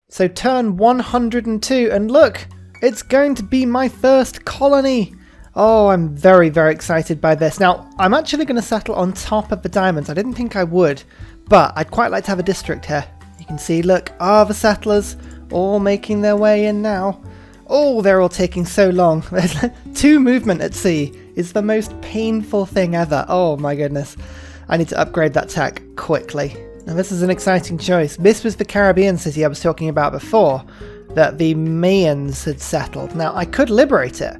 So turn 102, and look, it's going to be my first colony. Oh, I'm very, very excited by this. Now, I'm actually going to settle on top of the diamonds. I didn't think I would, but I'd quite like to have a district here. You can see, look, the settlers all making their way in now. Oh, they're all taking so long. 2 movement at sea is the most painful thing ever. Oh my goodness. I need to upgrade that tech quickly. Now this is an exciting choice. This was the Caribbean city I was talking about before, that the Mayans had settled. Now I could liberate it.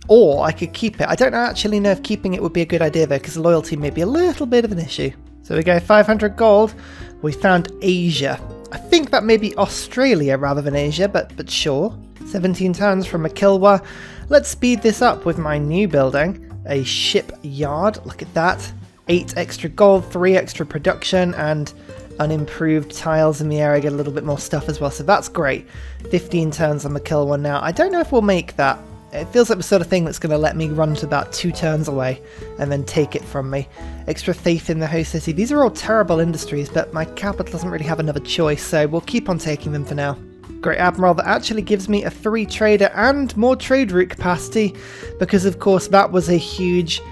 Or I could keep it. I don't actually know if keeping it would be a good idea though, because loyalty may be a little bit of an issue. So we go 500 gold. We found Asia. I think that may be Australia rather than Asia, but sure. 17 tons from Makilwa. Let's speed this up with my new building, a shipyard. Look at that. 8 extra gold, 3 extra production, and unimproved tiles in the area. Get a little bit more stuff as well, so that's great. 15 turns on Makilwa now. I don't know if we'll make that. It feels like the sort of thing that's going to let me run to about 2 turns away and then take it from me. Extra faith in the host city. These are all terrible industries, but my capital doesn't really have another choice, so we'll keep on taking them for now. Great Admiral that actually gives me a 3 trader and more trade route capacity, because of course that was a huge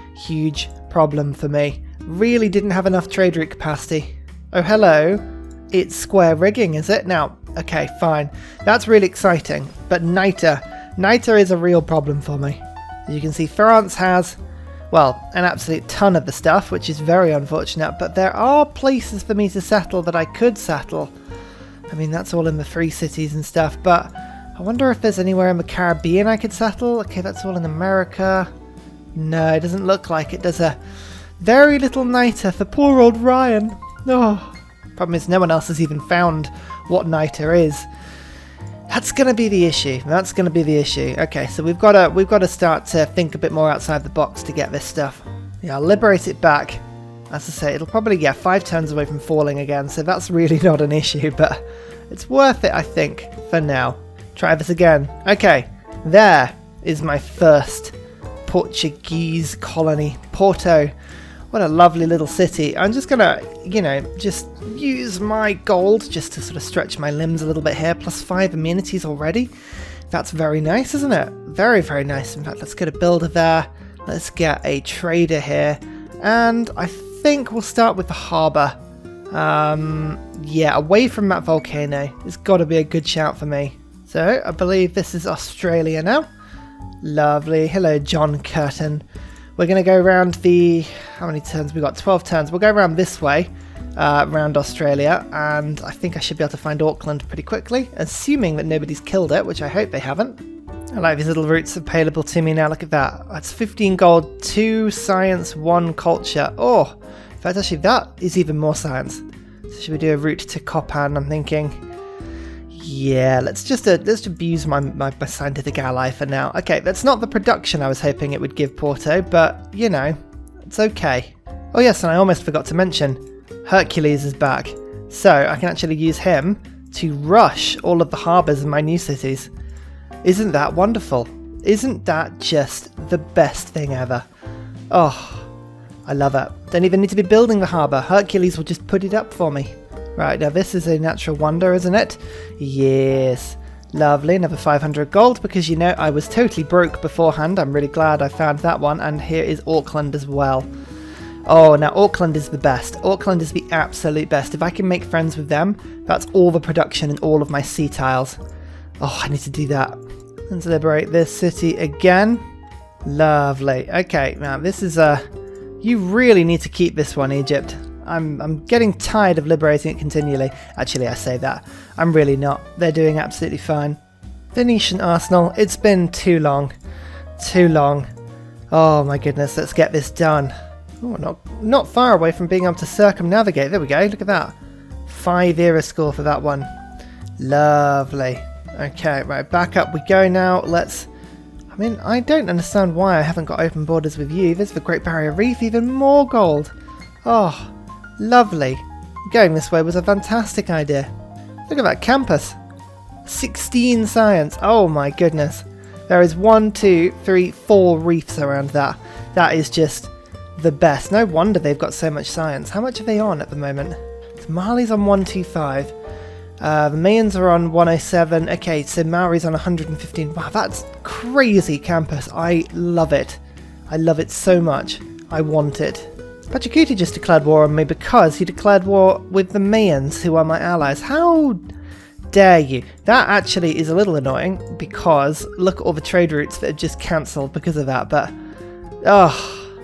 problem for me. Really didn't have enough trade route capacity. Oh hello, it's square rigging, is it? Now, okay, fine. That's really exciting, but NITA is a real problem for me. As you can see, France has, well, an absolute ton of the stuff, which is very unfortunate, but there are places for me to settle that I could settle. I mean, that's all in the 3 cities and stuff, but I wonder if there's anywhere in the Caribbean I could settle. Okay, that's all in America. No, it doesn't look like it. There's a very little NITA for poor old Ryan. Oh, problem is no one else has even found what NITA is. That's going to be the issue. Okay, so we've got to start to think a bit more outside the box to get this stuff. Yeah, I'll liberate it back. As I say, it'll probably get 5 turns away from falling again, so that's really not an issue, but it's worth it, I think, for now. Try this again. Okay, there is my first Portuguese colony, Porto. What a lovely little city. I'm just gonna, just use my gold just to sort of stretch my limbs a little bit here. Plus 5 amenities already. That's very nice, isn't it? Very, very nice. In fact, let's get a builder there. Let's get a trader here. And I think we'll start with the harbour. Yeah, away from that volcano. It's got to be a good shout for me. So, I believe this is Australia now. Lovely. Hello, John Curtin. We're going to go around the... How many turns? We've got 12 turns. We'll go around this way, around Australia, and I think I should be able to find Auckland pretty quickly, assuming that nobody's killed it, which I hope they haven't. I like these little routes available to me now. Look at that. That's 15 gold, 2 science, 1 culture. Oh, in fact, actually, that is even more science. So should we do a route to Copan? I'm thinking... Yeah, let's just abuse my scientific ally for now. Okay, that's not the production I was hoping it would give Porto, but, it's okay. Oh yes, and I almost forgot to mention, Hercules is back. So, I can actually use him to rush all of the harbours in my new cities. Isn't that wonderful? Isn't that just the best thing ever? Oh, I love it. Don't even need to be building the harbour. Hercules will just put it up for me. Right, now this is a natural wonder, isn't it? Yes. Lovely, another 500 gold, because I was totally broke beforehand. I'm really glad I found that one, and here is Auckland as well. Oh, now Auckland is the best. Auckland is the absolute best. If I can make friends with them, that's all the production in all of my sea tiles. Oh, I need to do that. Let's liberate this city again. Lovely. Okay, now this is you really need to keep this one, Egypt. I'm getting tired of liberating it continually. Actually, I say that. I'm really not. They're doing absolutely fine. Venetian Arsenal. It's been too long. Too long. Oh my goodness, let's get this done. Oh, not far away from being able to circumnavigate. There we go, look at that. 5 era score for that one. Lovely. Okay, right, back up we go now. I don't understand why I haven't got open borders with you. There's the Great Barrier Reef, even more gold. Oh, lovely. Going this way was a fantastic idea. Look at that campus. 16 science. Oh my goodness. There is 1, 2, 3, 4 reefs around that. That is just the best. No wonder they've got so much science. How much are they on at the moment? So Mali's on 125. The Mayans are on 107. Okay, so Maori's on 115. Wow, that's crazy campus. I love it. I love it so much. I want it. Pachacuti just declared war on me because he declared war with the Mayans, who are my allies. How dare you? That actually is a little annoying because look at all the trade routes that have just cancelled because of that, but oh,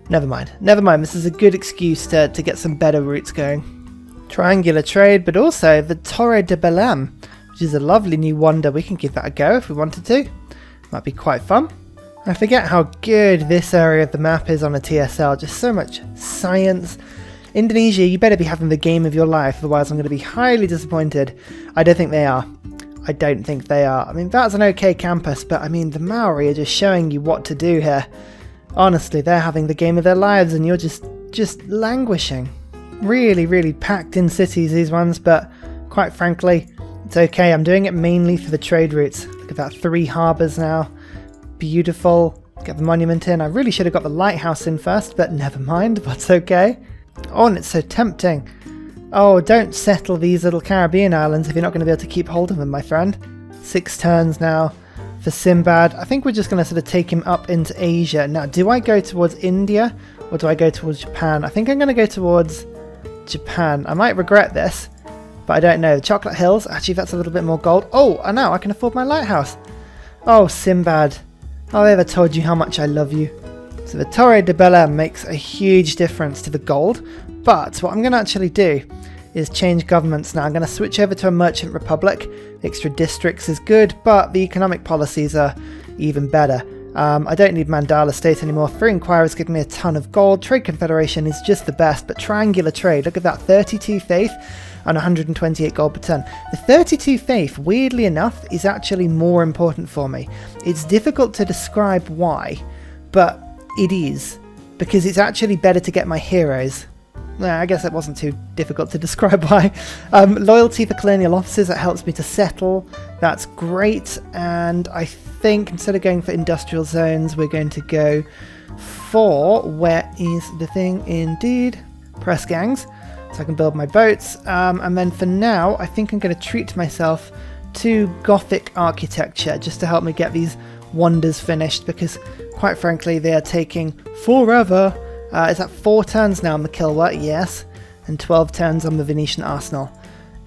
never mind. Never mind, this is a good excuse to get some better routes going. Triangular trade, but also the Torre de Belém, which is a lovely new wonder. We can give that a go if we wanted to. Might be quite fun. I forget how good this area of the map is on a TSL, just so much science. Indonesia, you better be having the game of your life, otherwise I'm going to be highly disappointed. I don't think they are. I don't think they are. I mean, that's an okay campus, but I mean, the Maori are just showing you what to do here. Honestly, they're having the game of their lives and you're just languishing. Really, really packed in cities, these ones, but quite frankly, it's okay. I'm doing it mainly for the trade routes. Look at that, 3 harbours now. Beautiful. Get the monument in. I really should have got the lighthouse in first, but never mind, that's okay. Oh, and it's so tempting. Oh, don't settle these little Caribbean islands if you're not going to be able to keep hold of them, my friend. 6 turns now for Sinbad. I think we're just going to sort of take him up into Asia. Now, do I go towards India or do I go towards Japan? I think I'm going to go towards Japan. I might regret this, but I don't know. The Chocolate Hills, actually that's a little bit more gold. Oh, and now I can afford my lighthouse. Oh, Sinbad. Have I ever told you how much I love you? So the Torre de Belém makes a huge difference to the gold, but what I'm going to actually do is change governments now. I'm going to switch over to a merchant republic. Extra districts is good, but the economic policies are even better. I don't need Mandala State anymore. Free Inquiry is giving me a ton of gold. Trade Confederation is just the best, but triangular trade, look at that, 32 faith and 128 gold per ton. The 32 faith, weirdly enough, is actually more important for me. It's difficult to describe why, but it is, because it's actually better to get my heroes. Nah, I guess it wasn't too difficult to describe why. Loyalty for colonial officers, that helps me to settle. That's great, and I think instead of going for industrial zones, we're going to go for, where is the thing indeed? Press gangs. So I can build my boats, and then for now I think I'm going to treat myself to Gothic architecture just to help me get these wonders finished, because quite frankly they are taking forever. Is that 4 turns now on the Kilwa? Yes, and 12 turns on the Venetian Arsenal.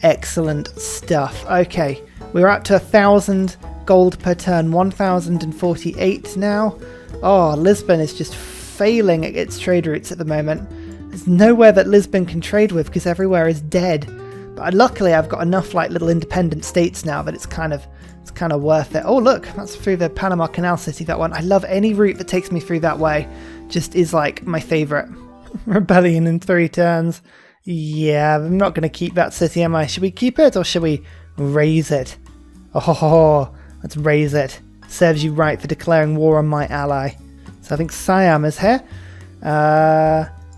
Excellent stuff. Okay, we're up to 1,000 gold per turn, 1,048 now. Oh, Lisbon is just failing at its trade routes at the moment. There's nowhere that Lisbon can trade with because everywhere is dead. But luckily I've got enough like little independent states now that it's kind of worth it. Oh look, that's through the Panama Canal City, that one. I love any route that takes me through that way. Just is like my favourite. Rebellion in 3 turns. Yeah, I'm not going to keep that city, am I? Should we keep it or should we raise it? Oh, let's raise it. Serves you right for declaring war on my ally. So I think Siam is here.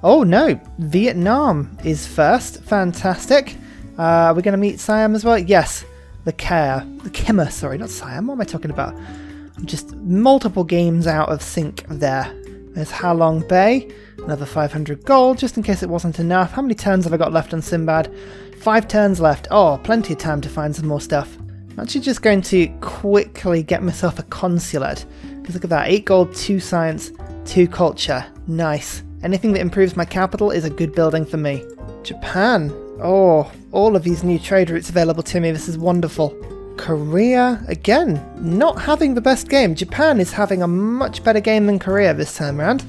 Oh no, Vietnam is first. Fantastic. Are we going to meet Siam as well? Yes. The Khmer, sorry, not Siam. What am I talking about? I'm just multiple games out of sync there. There's Halong Bay. Another 500 gold, just in case it wasn't enough. How many turns have I got left on Sinbad? 5 turns left. Oh, plenty of time to find some more stuff. I'm actually just going to quickly get myself a consulate. Because look at that, 8 gold, 2 science, 2 culture. Nice. Anything that improves my capital is a good building for me. Japan. Oh, all of these new trade routes available to me. This is wonderful. Korea, again, not having the best game. Japan is having a much better game than Korea this time around.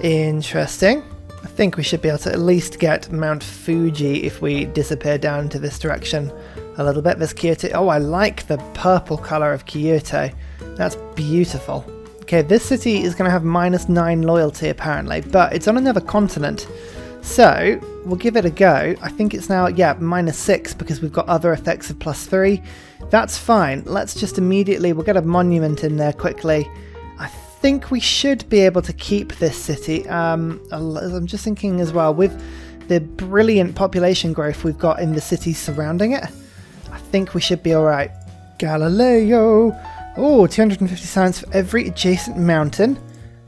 Interesting. I think we should be able to at least get Mount Fuji if we disappear down into this direction a little bit. There's Kyoto. Oh, I like the purple colour of Kyoto. That's beautiful. Okay, this city is going to have -9 loyalty apparently, but it's on another continent. So, we'll give it a go. I think it's now, yeah, -6 because we've got other effects of +3. That's fine. Let's just immediately, we'll get a monument in there quickly. I think we should be able to keep this city. I'm just thinking as well, with the brilliant population growth we've got in the cities surrounding it, I think we should be alright. Galileo! Oh, 250 science for every adjacent mountain.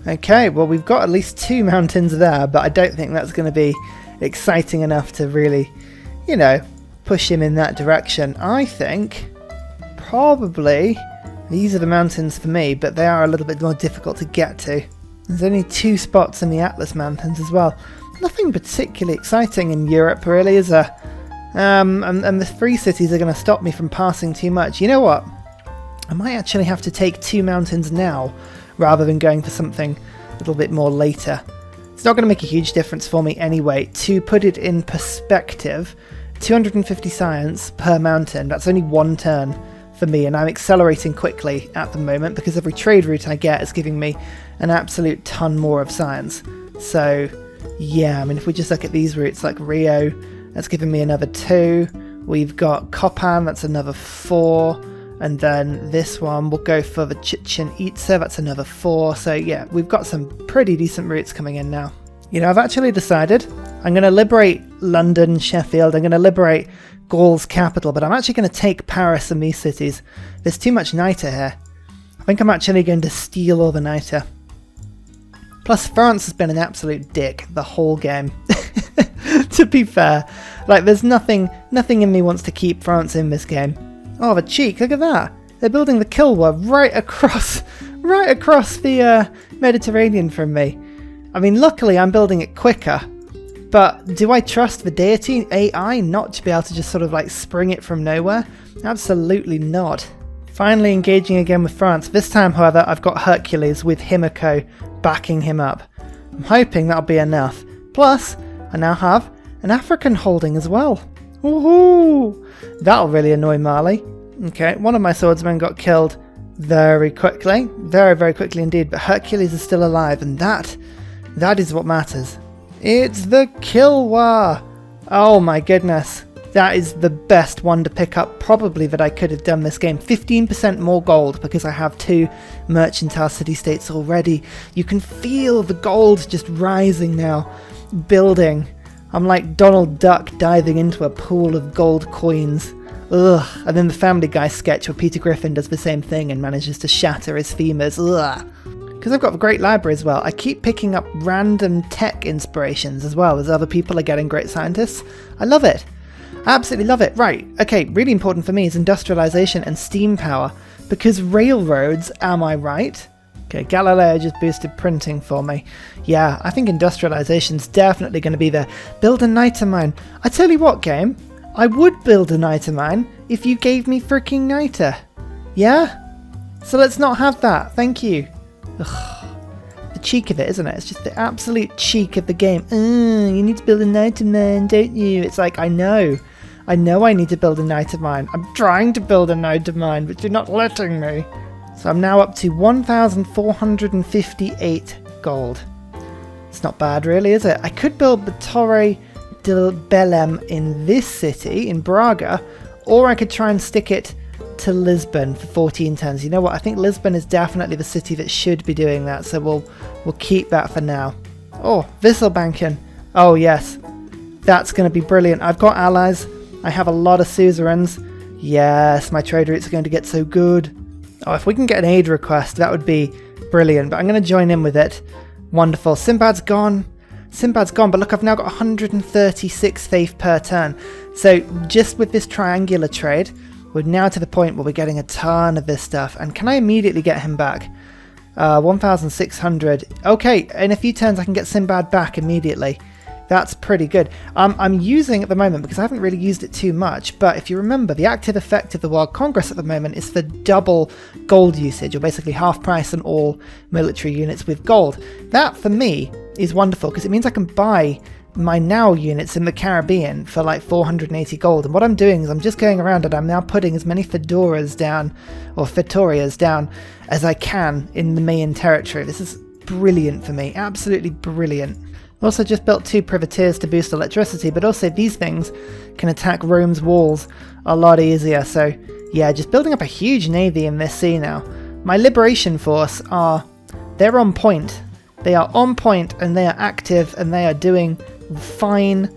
Okay, well we've got at least 2 mountains there, but I don't think that's going to be exciting enough to really, you know, push him in that direction. I think probably these are the mountains for me, but they are a little bit more difficult to get to. There's only 2 spots in the Atlas Mountains as well. Nothing particularly exciting in Europe, really, is there? And the 3 cities are going to stop me from passing too much. You know what? I might actually have to take 2 mountains now, rather than going for something a little bit more later. It's not going to make a huge difference for me anyway. To put it in perspective, 250 science per mountain, that's only 1 turn for me, and I'm accelerating quickly at the moment because every trade route I get is giving me an absolute ton more of science. So yeah, I mean, if we just look at these routes like Rio, that's giving me another 2. We've got Copan, that's another 4. And then this one will go for the Chichen Itza, that's another 4. So yeah, we've got some pretty decent routes coming in now. You know, I've actually decided I'm going to liberate London, Sheffield, I'm going to liberate Gaul's capital, but I'm actually going to take Paris and these cities. There's too much niter here. I think I'm actually going to steal all the niter. Plus, France has been an absolute dick the whole game. To be fair, like, there's nothing in me wants to keep France in this game. Oh, the cheek! Look at that. They're building the Kilwa right across the Mediterranean from me. I mean, luckily I'm building it quicker. But do I trust the Deity AI not to be able to just sort of like spring it from nowhere? Absolutely not. Finally engaging again with France. This time, however, I've got Hercules with Himiko backing him up. I'm hoping that'll be enough. Plus, I now have an African holding as well. Woohoo! That'll really annoy Mali. Okay, one of my swordsmen got killed very quickly. Very, very quickly indeed. But Hercules is still alive, and that is what matters. It's the Kilwa! Oh my goodness. That is the best one to pick up probably that I could have done this game. 15% more gold because I have 2 mercantile city-states already. You can feel the gold just rising now. Building. I'm like Donald Duck diving into a pool of gold coins. Ugh. And then the Family Guy sketch where Peter Griffin does the same thing and manages to shatter his femurs. Ugh. Because I've got a great library as well, I keep picking up random tech inspirations as well as other people are getting great scientists. I love it. I absolutely love it. Right, okay, really important for me is industrialization and steam power. Because railroads, am I right? Okay, Galileo just boosted printing for me. Yeah, I think industrialization's definitely going to be there. Build a niter mine. I tell you what, game, I would build a niter mine if you gave me freaking niter. Yeah? So let's not have that, thank you. Ugh. The cheek of it, isn't it? It's just the absolute cheek of the game. You need to build a niter mine, don't you? It's like, I know I need to build a niter mine. I'm trying to build a niter mine, but you're not letting me. So I'm now up to 1,458 gold. It's not bad really, is it? I could build the Torre del Belém in this city, in Braga, or I could try and stick it to Lisbon for 14 turns. You know what? I think Lisbon is definitely the city that should be doing that, so we'll keep that for now. Oh, Wisselbanken. Oh yes, that's going to be brilliant. I've got allies. I have a lot of suzerains. Yes, my trade routes are going to get so good. Oh, if we can get an aid request, that would be brilliant. But I'm going to join in with it. Wonderful. Sinbad's gone. Sinbad's gone, but look, I've now got 136 faith per turn. So just with this triangular trade, we're now to the point where we're getting a ton of this stuff. And can I immediately get him back? 1,600. Okay, in a few turns I can get Sinbad back immediately. That's pretty good. I'm using at the moment, because I haven't really used it too much, but if you remember, the active effect of the World Congress at the moment is for double gold usage, or basically half price on all military units with gold. That, for me, is wonderful, because it means I can buy my now units in the Caribbean for like 480 gold. And what I'm doing is I'm just going around and I'm now putting as many fedoras down, or fetorias down, as I can in the Mayan territory. This is brilliant for me, absolutely brilliant. Also just built 2 privateers to boost electricity, but also these things can attack Rome's walls a lot easier. So yeah, just building up a huge navy in this sea now. My liberation force they're on point. They are on point and they are active and they are doing fine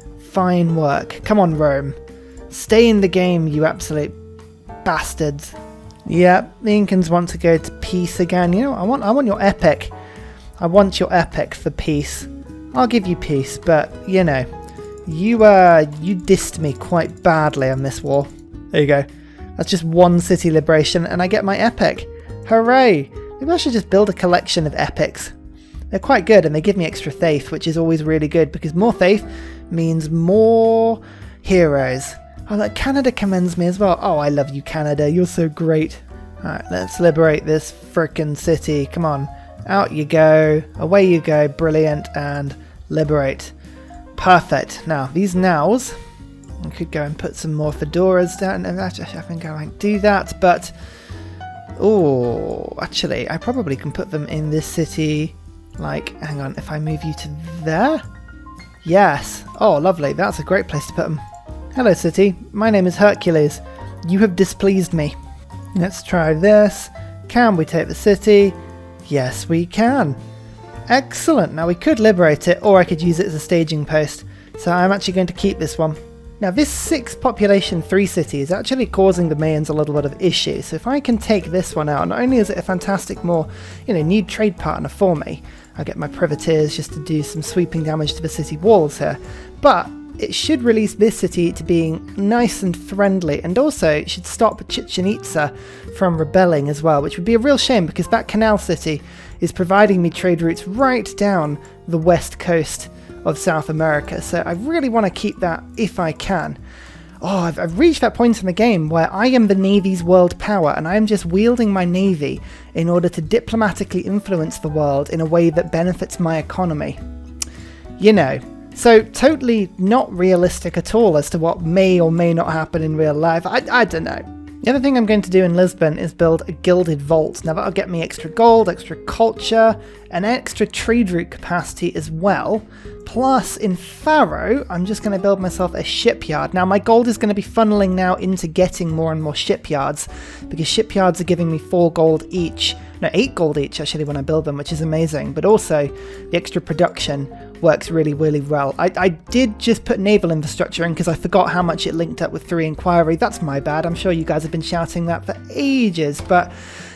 work. Come on, Rome. Stay in the game, you absolute bastards. Yeah, the Incans want to go to peace again. You know, I want your epic. I want your epic for peace. I'll give you peace, but, you know, You dissed me quite badly on this war. There you go. That's just one city liberation and I get my epic. Hooray! Maybe I should just build a collection of epics. They're quite good and they give me extra faith, which is always really good because more faith means more heroes. Oh, look, Canada commends me as well. Oh, I love you, Canada. You're so great. Alright, let's liberate this frickin' city. Come on. Out you go. Away you go. Brilliant. And liberate. Perfect. Now, these nows, I could go and put some more fedoras down. And I think I might do that, but... oh, actually, I probably can put them in this city. Like, hang on, if I move you to there? Yes. Oh, lovely. That's a great place to put them. Hello, city. My name is Hercules. You have displeased me. Let's try this. Can we take the city? Yes, we can. Excellent. Now, we could liberate it, or I could use it as a staging post. So I'm actually going to keep this one. Now, this 6 population 3 city is actually causing the Mayans a little bit of issue. So if I can take this one out, not only is it a fantastic more, new trade partner for me, I get my privateers just to do some sweeping damage to the city walls here, but it should release this city to being nice and friendly, and also it should stop Chichen Itza from rebelling as well, which would be a real shame because that canal city is providing me trade routes right down the west coast of South America, so I really want to keep that if I can. Oh, I've reached that point in the game where I am the Navy's world power and I am just wielding my Navy in order to diplomatically influence the world in a way that benefits my economy. So totally not realistic at all as to what may or may not happen in real life. I don't know. The other thing I'm going to do in Lisbon is build a Gilded vault. Now that'll get me extra gold, extra culture, and extra trade route capacity as well. Plus in Faro, I'm just going to build myself a shipyard. Now my gold is going to be funneling now into getting more and more shipyards, because shipyards are giving me 4 gold each. No, 8 gold each actually when I build them, which is amazing. But also the extra production works really, really well. I did just put naval infrastructure in because I forgot how much it linked up with 3 inquiry. That's my bad. I'm sure you guys have been shouting that for ages, but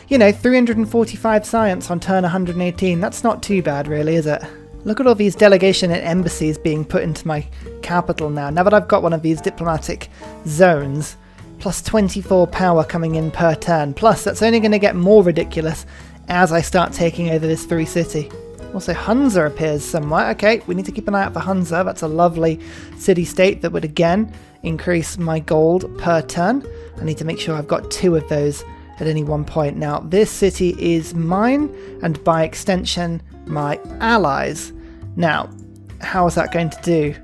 345 science on turn 118, that's not too bad really, is it? Look at all these delegation and embassies being put into my capital now. Now that I've got one of these diplomatic zones, plus 24 power coming in per turn. Plus, that's only going to get more ridiculous as I start taking over this 3 city. Also, Hunza appears somewhere. Okay, we need to keep an eye out for Hunza. That's a lovely city-state that would, again, increase my gold per turn. I need to make sure I've got 2 of those at any one point. Now, this city is mine, and by extension, my allies. Now, how is that going to do?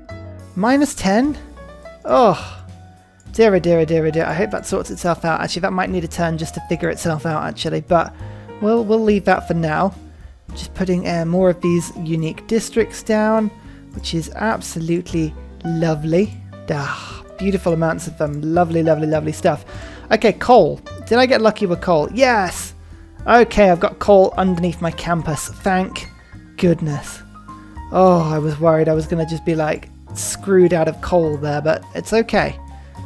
-10? Oh, dear, dear, dear, dear. I hope that sorts itself out. Actually, that might need a turn just to figure itself out, actually, but we'll leave that for now. Just putting more of these unique districts down, which is absolutely lovely. Beautiful amounts of them. Lovely, lovely, lovely stuff. Okay, coal. Did I get lucky with coal? Yes! Okay, I've got coal underneath my campus. Thank goodness. Oh, I was worried I was going to just be like screwed out of coal there, but it's okay.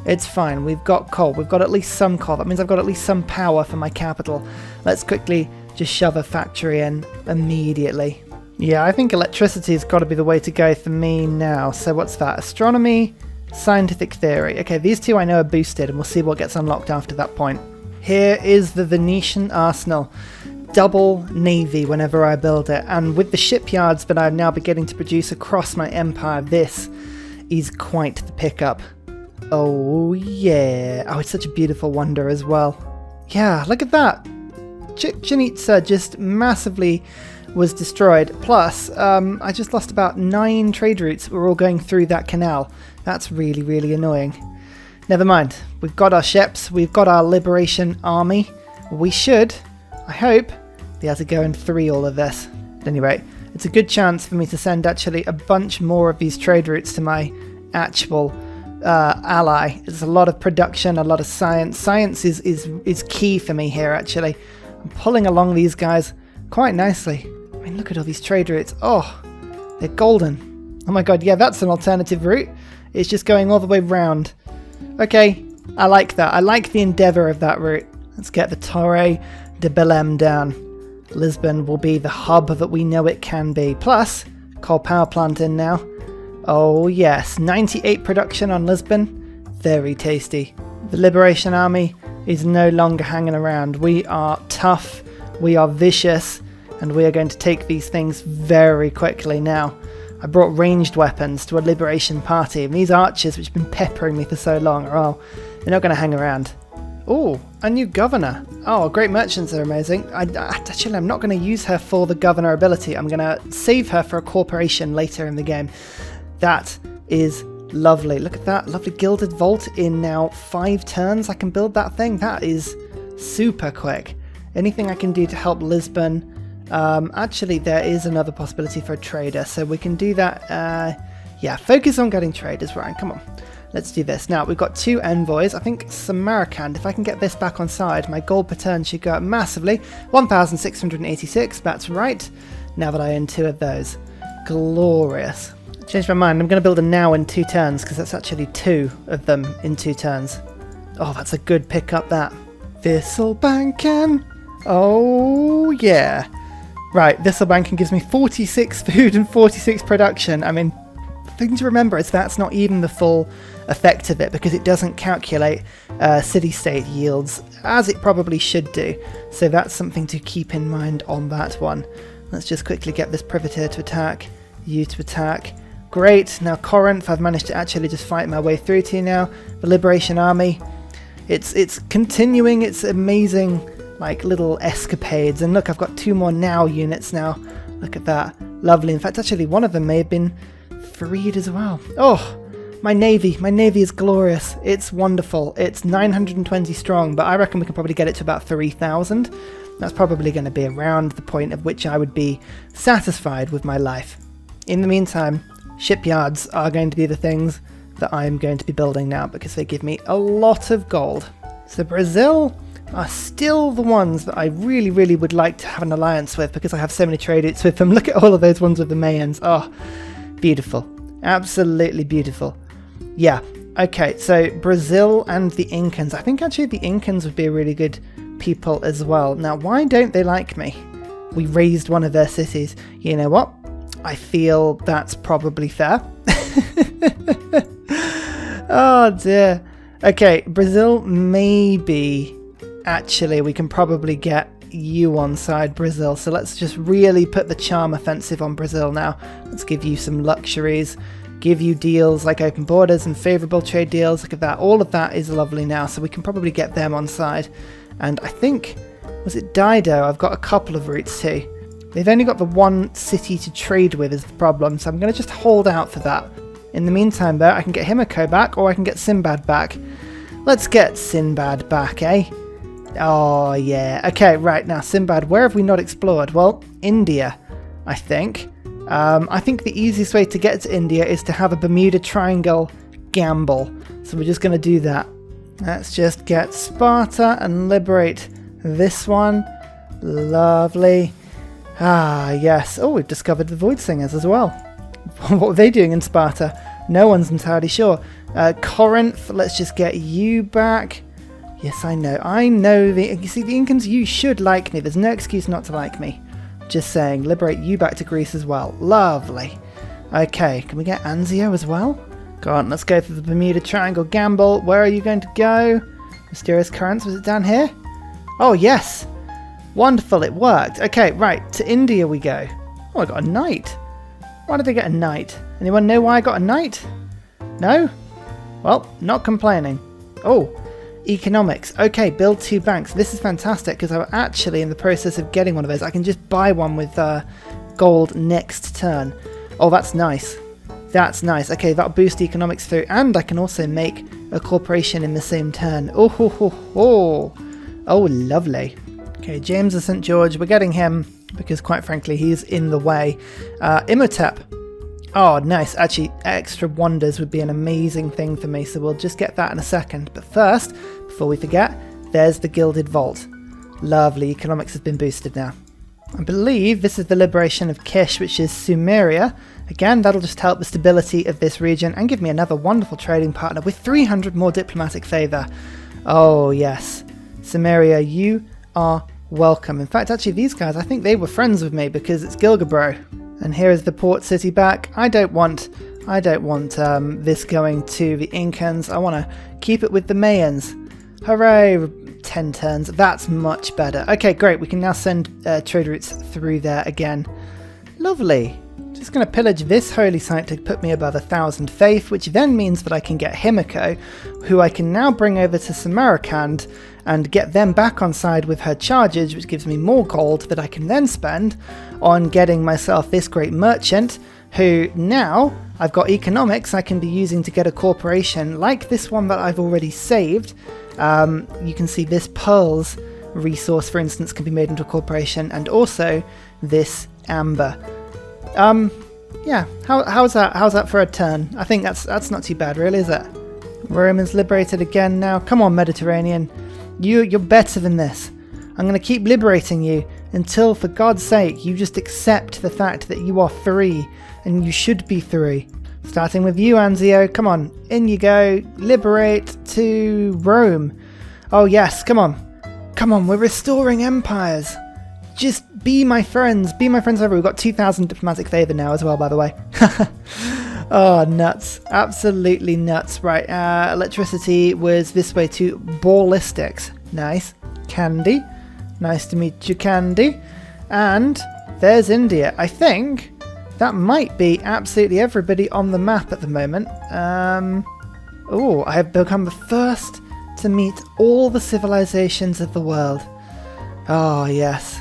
It's fine. We've got coal. We've got at least some coal. That means I've got at least some power for my capital. Let's quickly just shove a factory in immediately. Yeah, I think electricity has got to be the way to go for me now. So what's that? Astronomy, scientific theory. Okay, these 2 I know are boosted, and we'll see what gets unlocked after that point. Here is the Venetian arsenal. Double navy whenever I build it, and with the shipyards that I'm now beginning to produce across my empire, this is quite the pickup. Oh yeah. Oh, it's such a beautiful wonder as well. Yeah, look at that. Chichen Itza just massively was destroyed. Plus, I just lost about 9 trade routes. We're all going through that canal. That's really, really annoying. Never mind. We've got our ships. We've got our liberation army. We should, I hope, be able to go and free all of this. At any rate, it's a good chance for me to send actually a bunch more of these trade routes to my actual ally. There's a lot of production, a lot of science. Science is key for me here, actually. I'm pulling along these guys quite nicely. I mean, look at all these trade routes. Oh, they're golden. Oh my god, yeah, that's an alternative route. It's just going all the way round. Okay, I like that. I like the endeavour of that route. Let's get the Torre de Belém down. Lisbon will be the hub that we know it can be. Plus, coal power plant in now. Oh yes, 98 production on Lisbon. Very tasty. The Liberation Army is no longer hanging around. We are tough, we are vicious, and we are going to take these things very quickly now. I brought ranged weapons to a liberation party, and these archers, which have been peppering me for so long, they're not going to hang around. Oh, a new governor. Oh, great merchants are amazing. Actually, I'm not going to use her for the governor ability. I'm going to save her for a corporation later in the game. That is lovely. Look at that lovely gilded vault in now 5 turns. I can build that thing. That is super quick. Anything I can do to help Lisbon? Actually, there is another possibility for a trader, so we can do that. Yeah, focus on getting traders, Ryan. Come on. Let's do this. Now, we've got 2 envoys. I think Samarkand, if I can get this back on side, my gold per turn should go up massively. 1,686, that's right. Now that I own 2 of those. Glorious. Changed my mind. I'm going to build a now in 2 turns, because that's actually 2 of them in 2 turns. Oh, that's a good pickup, that. Thistlebanken. Oh, yeah. Right, Thistlebanken gives me 46 food and 46 production. I mean, the thing to remember is that's not even the full effect of it, because it doesn't calculate city-state yields, as it probably should do. So that's something to keep in mind on that one. Let's just quickly get this privateer to attack, you to attack. Great, now Corinth, I've managed to actually just fight my way through to you now. The Liberation Army, it's continuing its amazing like little escapades, and look, I've got 2 more now units now. Look at that, lovely. In fact, actually one of them may have been freed as well. Oh, my navy is glorious. It's wonderful. It's 920 strong, but I reckon we can probably get it to about 3,000. That's probably going to be around the point at which I would be satisfied with my life. In the meantime, shipyards are going to be the things that I'm going to be building now, because they give me a lot of gold. So Brazil are still the ones that I really, really would like to have an alliance with, because I have so many trade routes with them. Look at all of those ones with the Mayans. Oh, beautiful. Absolutely beautiful. Yeah, okay, so Brazil and the Incans. I think actually the Incans would be a really good people as well. Now, why don't they like me? We raised one of their cities. You know what? I feel that's probably fair. Oh dear. Okay, Brazil, maybe. Actually, we can probably get you on side, Brazil. So let's just really put the charm offensive on Brazil now. Let's give you some luxuries, give you deals like open borders and favourable trade deals. Look at that. All of that is lovely now. So we can probably get them on side. And I think, was it Dido? I've got a couple of routes too. They've only got the 1 city to trade with is the problem. So I'm going to just hold out for that. In the meantime, though, I can get Himiko back, or I can get Sinbad back. Let's get Sinbad back, eh? Oh, yeah. Okay, right, now, Sinbad, where have we not explored? Well, India, I think. I think the easiest way to get to India is to have a Bermuda Triangle gamble. So we're just going to do that. Let's just get Sparta and liberate this one. Lovely. Ah, yes. Oh, we've discovered the Void Singers as well. What were they doing in Sparta? No one's entirely sure. Corinth, let's just get you back. Yes, I know. You see, the Incans, you should like me. There's no excuse not to like me. Just saying. Liberate you back to Greece as well. Lovely. Okay, can we get Anzio as well? Go on, let's go for the Bermuda Triangle gamble. Where are you going to go? Mysterious Currents, was it down here? Oh, yes. Wonderful, it worked. Okay, right, to India we go. Oh, I got a knight. Why did I get a knight? Anyone know why I got a knight? No? Well, not complaining. Oh, economics. Okay, build 2 banks. This is fantastic because I'm actually in the process of getting one of those. I can just buy one with gold next turn. Oh, that's nice. That's nice. Okay, that'll boost economics through, and I can also make a corporation in the same turn. Oh, ho, ho, ho. Oh, lovely. Okay, James of St. George, we're getting him because, quite frankly, he's in the way. Imhotep. Oh, nice. Actually, extra wonders would be an amazing thing for me, so we'll just get that in a second. But first, before we forget, there's the Gilded Vault. Lovely. Economics has been boosted now. I believe this is the liberation of Kish, which is Sumeria. Again, that'll just help the stability of this region and give me another wonderful trading partner with 300 more diplomatic favour. Oh, yes. Sumeria, you are welcome. In fact, actually, these guys, I think they were friends with me because it's Gilgabro. And here is the port city back. I don't want I don't want this going to the Incans. I want to keep it with the Mayans. Hooray! 10 turns. That's much better. Okay, great. We can now send trade routes through there again. Lovely. Just going to pillage this holy site to put me above 1,000 faith, which then means that I can get Himiko, who I can now bring over to Samarkand and get them back on side with her charges, which gives me more gold that I can then spend on getting myself this great merchant, who now I've got economics I can be using to get a corporation like this one that I've already saved. You can see this pearls resource, for instance, can be made into a corporation, and also this amber. Yeah, how's that for a turn? I think that's not too bad, really, is it? Romans liberated again now. Come on, Mediterranean. You're better than this. I'm going to keep liberating you until, for God's sake, you just accept the fact that you are free, and you should be free. Starting with you, Anzio. Come on, in you go. Liberate to Rome. Oh yes, come on. Come on, we're restoring empires. Just be my friends. Be my friends over. We've got 2,000 diplomatic favour now as well, by the way. Oh, nuts. Absolutely nuts. Right, electricity was this way to ballistics. Nice. Candy. Nice to meet you, Candy. And there's India. I think that might be absolutely everybody on the map at the moment. Oh, I have become the first to meet all the civilizations of the world. Oh, yes.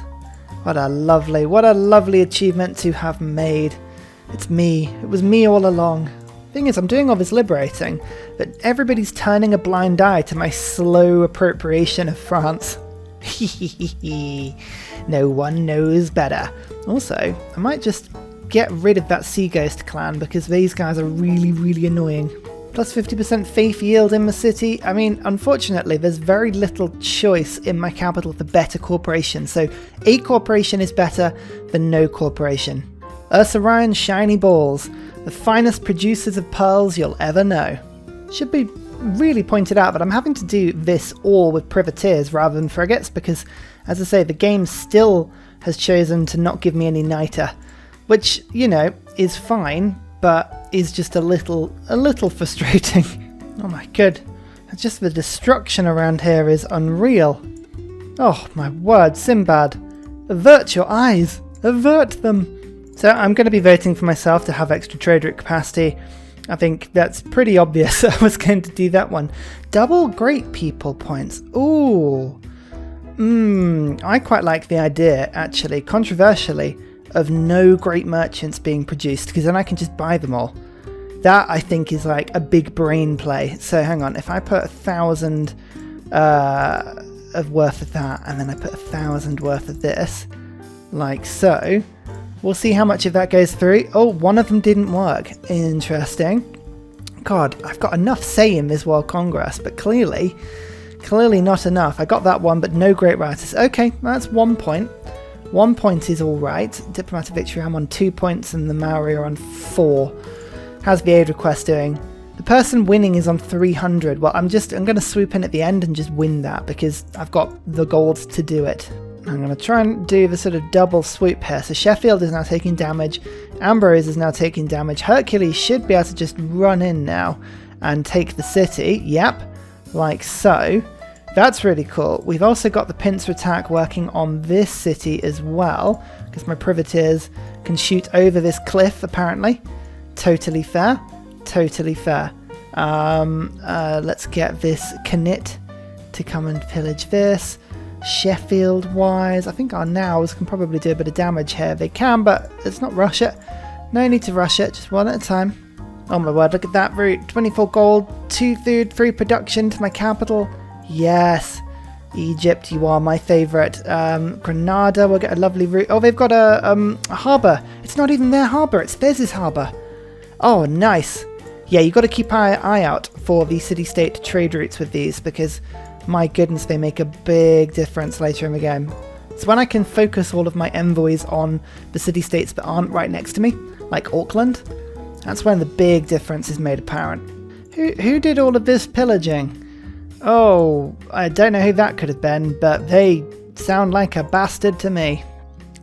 What a lovely achievement to have made. It's me. It was me all along. Thing is, I'm doing all this liberating, but everybody's turning a blind eye to my slow appropriation of France. No one knows better. Also, I might just get rid of that Sea Ghost clan because these guys are really annoying. Plus 50% faith yield in the city. I mean, unfortunately, there's very little choice in my capital for better corporation, so a corporation is better than no corporation. Ursa Ryan shiny balls, the finest producers of pearls you'll ever know. Should be really pointed out that I'm having to do this all with privateers rather than frigates because, as I say, the game still has chosen to not give me any niter, which, you know, is fine, but is just a little frustrating. Oh my god, just the destruction around here is unreal. Oh my word, Sinbad, avert your eyes, avert them. So I'm going to be voting for myself to have extra trade route capacity. I think that's pretty obvious. I was going to do that one. Double great people points. Ooh. I quite like the idea, actually, controversially, of no great merchants being produced, because then I can just buy them all. That, I think, is like a big brain play. So hang on, if I put 1,000 of worth of that, and then I put 1,000 worth of this, like so, we'll see how much of that goes through. Oh, one of them didn't work. Interesting. God, I've got enough say in this World Congress, but clearly not enough. I got that one, but no great writers. Okay, that's 1 point. 1 point is alright. Diplomatic victory, I'm on 2 points, and the Maori are on 4. How's the aid request doing? The person winning is on 300. Well, I'm going to swoop in at the end and just win that, because I've got the gold to do it. I'm going to try and do the sort of double swoop here. So Sheffield is now taking damage. Ambrose is now taking damage. Hercules should be able to just run in now and take the city. Yep, like so. That's really cool. We've also got the pincer attack working on this city as well, because my privateers can shoot over this cliff, apparently. Totally fair. Totally fair. Let's get this Knit to come and pillage this. Sheffield-wise, I think our nows can probably do a bit of damage here. They can, but let's not rush it. No need to rush it, just one at a time. Oh my word, look at that route. 24 gold, 2 food, 3 production to my capital. Yes. Egypt, you are my favourite. Granada, we'll get a lovely route. Oh, they've got a harbour. It's not even their harbour, it's theirs' harbour. Oh, nice. Yeah, you've got to keep an eye out for the city-state trade routes with these, because my goodness, they make a big difference later in the game. So when I can focus all of my envoys on the city-states that aren't right next to me, like Auckland, that's when the big difference is made apparent. Who did all of this pillaging? Oh, I don't know who that could have been, but they sound like a bastard to me.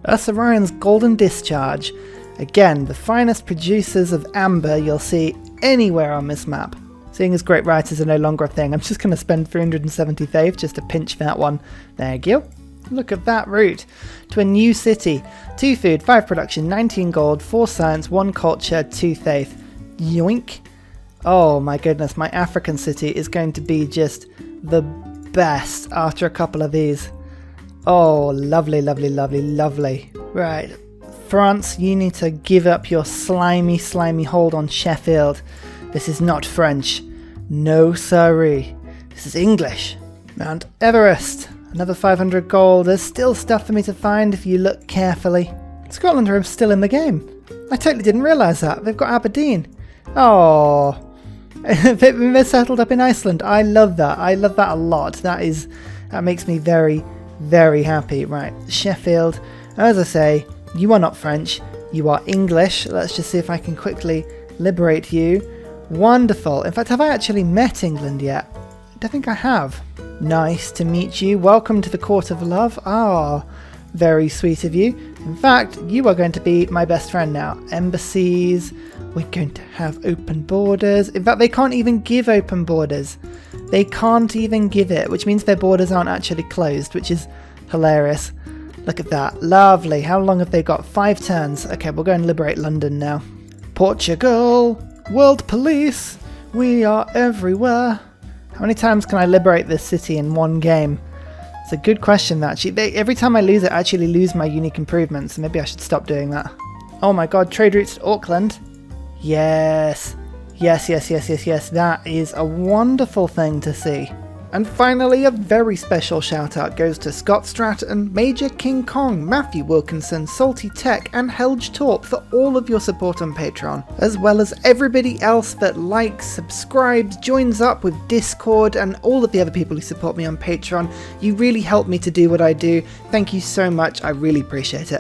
Ursa Ryan's Golden Discharge. Again, the finest producers of amber you'll see anywhere on this map. Seeing as great writers are no longer a thing, I'm just going to spend 370 faith just to pinch that one. There you go. Look at that route to a new city. 2 food, 5 production, 19 gold, 4 science, 1 culture, 2 faith. Yoink. Oh my goodness, my African city is going to be just the best after a couple of these. Oh, lovely, lovely, lovely, lovely. Right, France, you need to give up your slimy, slimy hold on Sheffield. This is not French. No siree. This is English. Mount Everest. Another 500 gold. There's still stuff for me to find if you look carefully. Scotland are still in the game. I totally didn't realise that. They've got Aberdeen. Oh, they're settled up in Iceland. I love that. I love that a lot. That makes me very, very happy. Right, Sheffield. As I say, you are not French. You are English. Let's just see if I can quickly liberate you. Wonderful. In fact, have I actually met England yet? I don't think I have. Nice to meet you. Welcome to the Court of Love. Ah, very sweet of you. In fact, you are going to be my best friend now. Embassies. We're going to have open borders. In fact, they can't even give open borders. They can't even give it, which means their borders aren't actually closed, which is hilarious. Look at that. Lovely. How long have they got? 5 turns. Okay, we'll go and liberate London now. Portugal. World police. We are everywhere. How many times can I liberate this city in one game? It's a good question, actually. Every time I lose it, I actually lose my unique improvements, so maybe I should stop doing that. Oh my god, trade routes to Auckland. Yes. Yes, yes, yes, yes, yes. That is a wonderful thing to see. And finally, a very special shout out goes to Scott Stratton, Major King Kong, Matthew Wilkinson, Salty Tech, and Helge Torp for all of your support on Patreon, as well as everybody else that likes, subscribes, joins up with Discord, and all of the other people who support me on Patreon. You really help me to do what I do. Thank you so much. I really appreciate it.